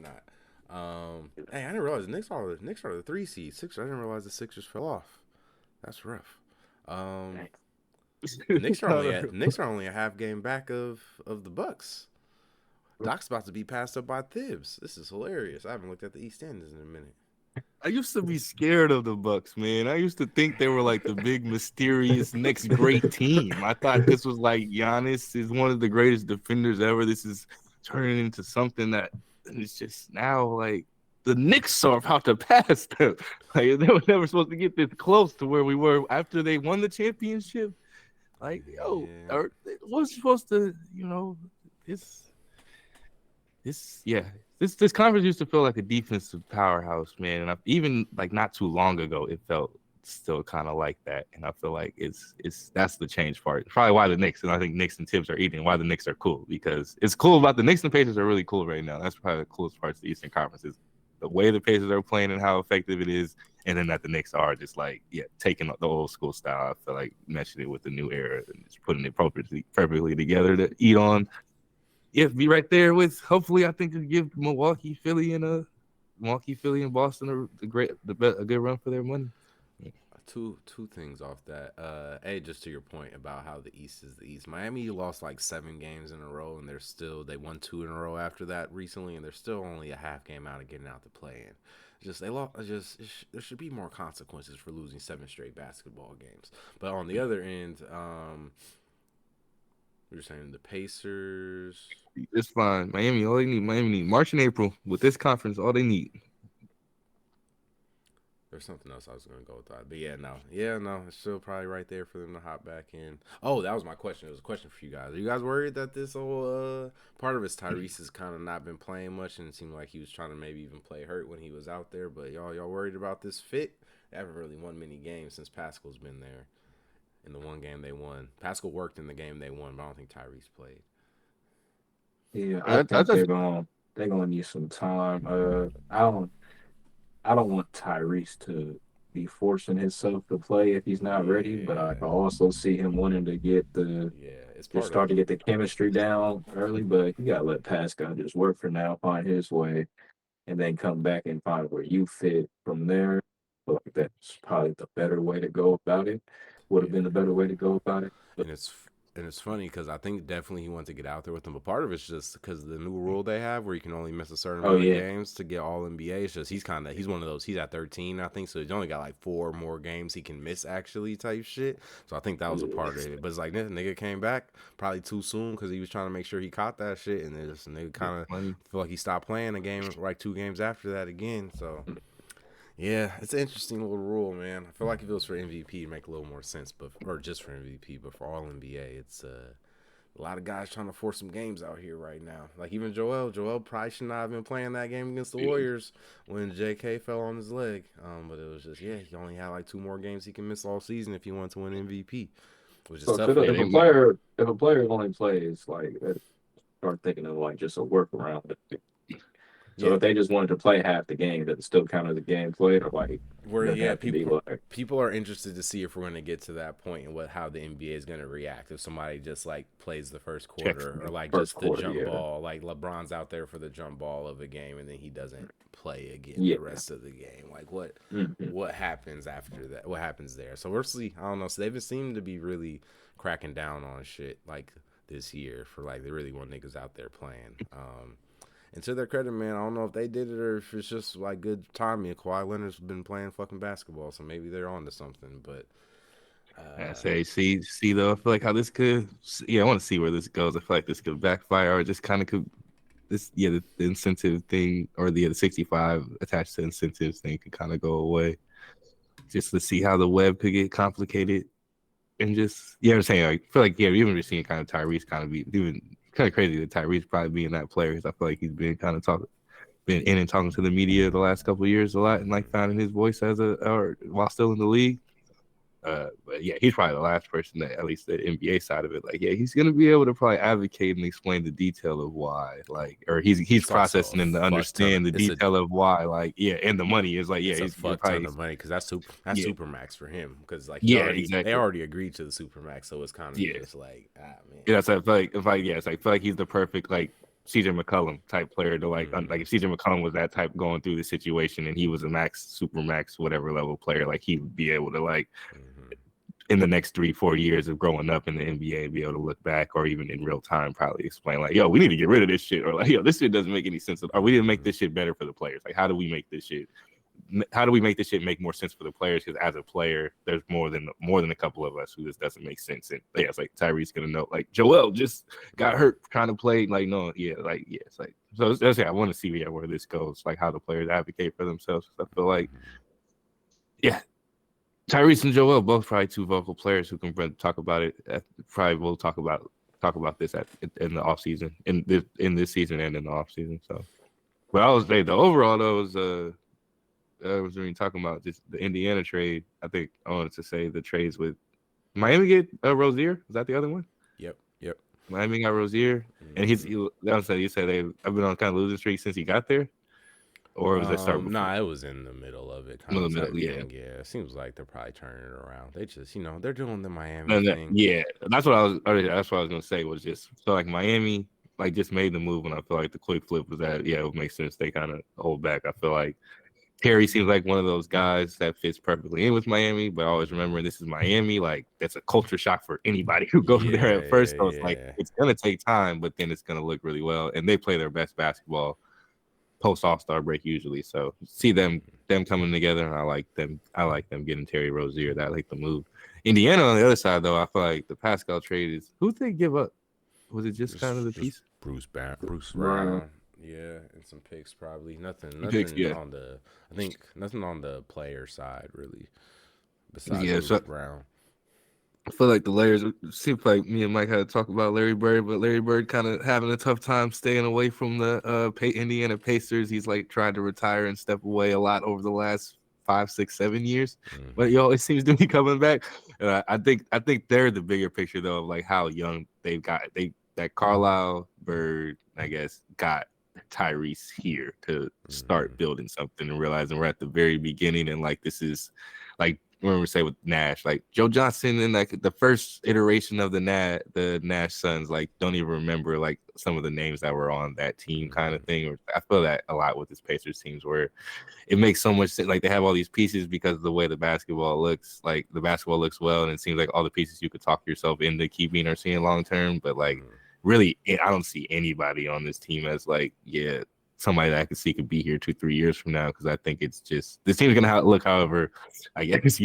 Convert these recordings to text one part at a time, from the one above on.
not? Hey, I didn't realize the Knicks are the 3 seed. Sixers. I didn't realize the Sixers fell off. That's rough. Um, the Knicks are only at Knicks are only a half game back of the Bucks. Doc's about to be passed up by Thibs. This is hilarious. I haven't looked at the East End in a minute. I used to be scared of the Bucks, man. I used to think they were like the big, mysterious next great team. I thought this was like Giannis is one of the greatest defenders ever. This is turning into something that it's just now like the Knicks are about to pass them. Like they were never supposed to get this close to where we were after they won the championship. Like, yo, Yeah. or it was supposed to, yeah, this conference used to feel like a defensive powerhouse, man. And even like not too long ago, it felt still kind of like that. And I feel like it's that's the change part. Probably why the Knicks, and I think Knicks and Tibbs are eating. Why the Knicks are cool, because it's cool about the Knicks and Pacers are really cool right now. That's probably the coolest parts of the Eastern Conference is the way the Pacers are playing and how effective it is, and then that the Knicks are just like taking the old school style. I feel like meshing it with the new era and just putting it perfectly together to eat on. Yeah, be right there with. Hopefully, I think to give Milwaukee, Philly, and Boston a good run for their money. Two things off that. Just to your point about how the East is the East. Miami lost like 7 games in a row, and they won 2 in a row after that recently, and they're still only a half game out of getting out to play in. Just they lost. There should be more consequences for losing 7 straight basketball games. But on the other end, we were saying the Pacers. It's fine. Miami need March and April with this conference. All they need. There's something else I was gonna go with that, but no, it's still probably right there for them to hop back in. Oh, that was my question. It was a question for you guys. Are you guys worried that this whole part of his Tyrese has kind of not been playing much, and it seemed like he was trying to maybe even play hurt when he was out there? But y'all worried about this fit? They haven't really won many games since Pascal's been there. In the one game they won, Pascal worked in the game they won, but I don't think Tyrese played. Yeah, I I think just they're gonna need some time. I don't want Tyrese to be forcing himself to play if he's not ready, but I Yeah, can also see him wanting to get the yeah, it's just part of start to get the chemistry down early. But you gotta let Pascal just work for now, find his way, and then come back and find where you fit from there. I feel like that's probably the better way to go about it. Would have been the yeah. better way to go about it. But And it's funny because I think definitely he wanted to get out there with them, but part of it's just because the new rule they have where you can only miss a certain oh amount of yeah, games to get all NBA. It's just he's one of those. He's at 13, I think, so he's only got like 4 more games he can miss actually type shit. So I think that was a yeah. part of it. But it's like this nigga came back probably too soon because he was trying to make sure he caught that shit, and then just nigga kind of money. feel like he stopped playing a game like 2 games after that again. So yeah, it's an interesting little rule, man. I feel like if it was for MVP, it'd make a little more sense, but or just for MVP, but for all NBA, it's a lot of guys trying to force some games out here right now. Like even Joel probably should not have been playing that game against the Warriors when JK fell on his leg. But it was just he only had like 2 more games he can miss all season if he wanted to win MVP, which is So tough for if a him. player only plays like start thinking of like just a workaround. So Yeah, if they just wanted to play half the game, does it still count as a game played, or like where does it have to be like people are interested to see if we're going to get to that point and how the NBA is going to react if somebody just like plays the first Checks quarter or like first just the quarter? jump Yeah, ball, like LeBron's out there for the jump ball of a game and then he doesn't play again yeah. the rest of the game. Like Hmm. what happens after that? What happens there? So we'll see. I don't know. So they've seemed to be really cracking down on shit like this year for like they really want niggas out there playing. And to their credit, man, I don't know if they did it or if it's just like good timing. Kawhi Leonard's been playing fucking basketball, so maybe they're on to something. But I uh, say, see though. I feel like how this could. Yeah, I want to see where this goes. I feel like this could backfire, or just kind of could. The incentive thing, or the 65 attached to incentives thing, could kind of go away. Just to see how the web could get complicated, and just I'm saying, like, I feel like we've even seen kind of Tyrese kind of be even kind of crazy that Tyrese probably being that player. Because I feel like he's been kind of been in and talking to the media the last couple of years a lot, and like finding his voice or while still in the league. But he's probably the last person that, at least the NBA side of it, like, he's gonna be able to probably advocate and explain the detail of why, like, or he's it's also a processing and to fuck ton of understand the detail of why, like, and the money is like, it's a he's you're fuck ton probably of money because that's yeah, super max for him because like they exactly, already agreed to the super max, so it's kind of yeah. just like man, Yeah, so I feel like it's like I feel like he's the perfect like CJ McCollum type player to like if CJ McCollum was that type going through the situation and he was a super max, whatever level player, like he would be able to like in the next 3-4 years of growing up in the NBA, be able to look back or even in real time, probably explain like, yo, we need to get rid of this shit, or like, yo, this shit doesn't make any sense, or we need to make this shit better for the players. Like, how do we make this shit make more sense for the players? Because as a player, there's more than a couple of us who this doesn't make sense. And yeah, it's like Tyree's gonna know, like Joel just got hurt trying to play. Like, no, it's like so. I want to see where this goes, like how the players advocate for themselves. I feel like, yeah, Tyrese and Joel both probably two vocal players who can talk about it. Probably will talk about this in the off season, in this season and in the off season. So, but I was say the overall though was when talking about just the Indiana trade. I think I wanted to say the trades with Miami get Rozier. Was that the other one? Yep. Miami got Rozier, and you said they've been on kind of losing streak since he got there, or was that start before? Nah, it was in the middle of it. Kind of yeah. It seems like they're probably turning it around. They just, they're doing the Miami thing. Yeah, that's what I was gonna say. Was just so like Miami like just made the move, and I feel like the quick flip was that it would make sense they kind of hold back. I feel like Terry seems like one of those guys that fits perfectly in with Miami, but always remember this is Miami. Like that's a culture shock for anybody who goes there at first. So it's like it's gonna take time, but then it's gonna look really well. And they play their best basketball post All-Star break usually. So see them coming together, and I like them getting Terry Rozier. That like the move. Indiana on the other side though, I feel like the Pasacal trade is who did they give up? Was it just kind of the piece? Bruce Brown. Yeah, and some picks probably. Nothing on the. I think nothing on the player side really. Besides Bruce Brown. I feel like the layers. Seems like me and Mike had to talk about Larry Bird, but Larry Bird kind of having a tough time staying away from the Indiana Pacers. He's like tried to retire and step away a lot over the last 5, 6, 7 years, but he always seems to be coming back. I think they're the bigger picture though of like how young they've got. That Carlisle, Bird, I guess, got Tyrese here to start building something and realizing we're at the very beginning, and like this is like remember say with Nash, like Joe Johnson and like the first iteration of the Nash Sons, like don't even remember like some of the names that were on that team kind of thing. Or I feel that a lot with this Pacers teams where it makes so much sense. Like they have all these pieces because of the way the basketball looks. Like the basketball looks well, and it seems like all the pieces you could talk yourself into keeping or seeing long term, but like really, I don't see anybody on this team as like, somebody that I could see could be here 2-3 years from now. Because I think it's just this team's gonna look. However, I guess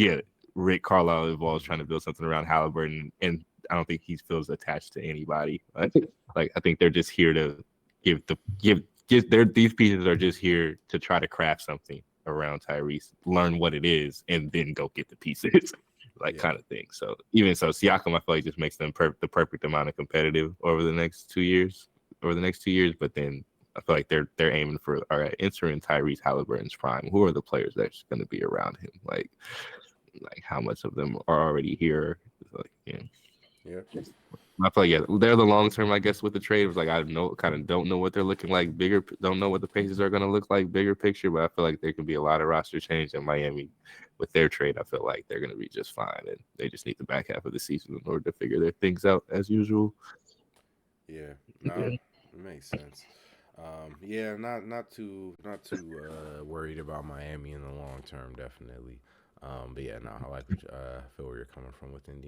Rick Carlisle involves trying to build something around Halliburton, and I don't think he feels attached to anybody. I think they're just here to these pieces are just here to try to craft something around Tyrese, learn what it is, and then go get the pieces. Kind of thing. So even so, Siakam, I feel like just makes them the perfect amount of competitive over the next 2 years. But then I feel like they're aiming for all right, entering Tyrese Halliburton's prime. Who are the players that's going to be around him? Like how much of them are already here? I feel like they're the long term. I guess with the trade, it was like I don't know what they're looking like. Don't know what the Pacers are going to look like. Bigger picture, but I feel like there can be a lot of roster change in Miami with their trade. I feel like they're going to be just fine, and they just need the back half of the season in order to figure their things out as usual. It makes sense. Not too worried about Miami in the long term, definitely. But I like I feel where you're coming from with Indiana.